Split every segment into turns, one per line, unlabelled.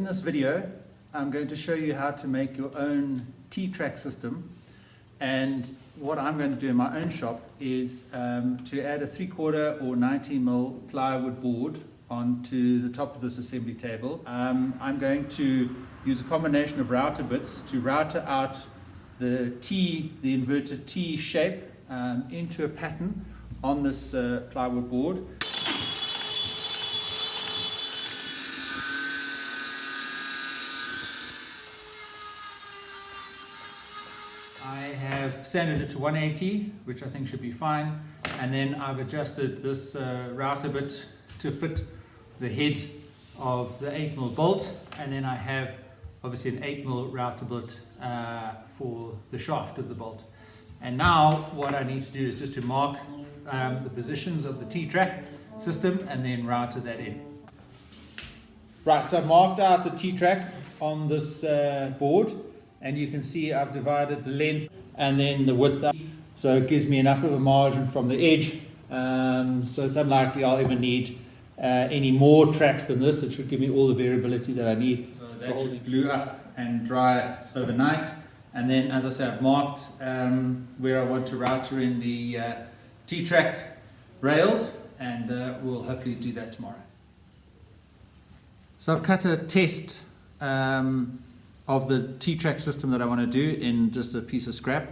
In this video, I'm going to show you how to make your own T-track system, and what I'm going to do in my own shop is to add a 3/4 or 90mm plywood board onto the top of this assembly table. I'm going to use a combination of router bits to router out the inverted T shape into a pattern on this plywood board. I have sanded it to 180, which I think should be fine, and then I've adjusted this router bit to fit the head of the 8mm bolt, and then I have obviously an 8mm router bit for the shaft of the bolt. And now what I need to do is just to mark the positions of the T-track system and then router that in. Right, so I've marked out the T-track on this board, and you can see I've divided the length and then the width up, so it gives me enough of a margin from the edge, so it's unlikely I'll ever need any more tracks than this. It should give me all the variability that I need. So that should glue up and dry overnight, and then, as I say, I've marked where I want to router in the T-track rails, and we'll hopefully do that tomorrow. So I've cut a test of the T-track system that I want to do in just a piece of scrap,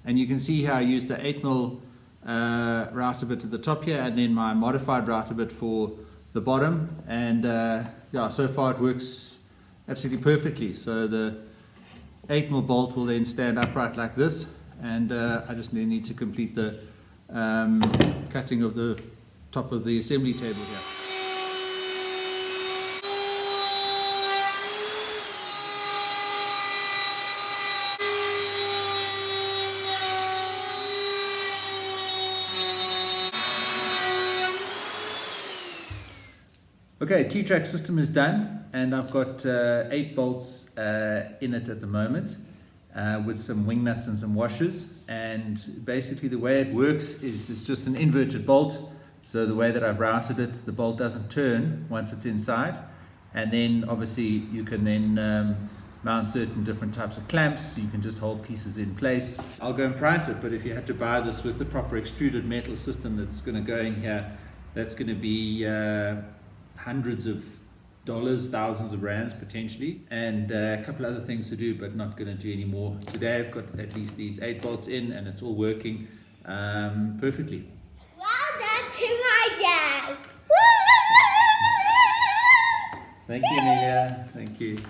and you can see how I used the 8mm router bit at the top here, and then my modified router bit for the bottom, and yeah, so far it works absolutely perfectly. So the 8mm bolt will then stand upright like this, and I just need to complete the cutting of the top of the assembly table here. Okay, T-track system is done, and I've got 8 bolts in it at the moment with some wing nuts and some washers. And basically the way it works is it's just an inverted bolt. So the way that I've routed it, the bolt doesn't turn once it's inside. And then obviously you can then mount certain different types of clamps. You can just hold pieces in place. I'll go and price it, but if you had to buy this with the proper extruded metal system that's going to go in here, that's going to be hundreds of dollars, thousands of rands potentially, and a couple other things to do, but not going to do any more today. I've got at least these 8 bolts in, and it's all working perfectly.
Well done to my dad.
Thank you, Amelia. Thank you.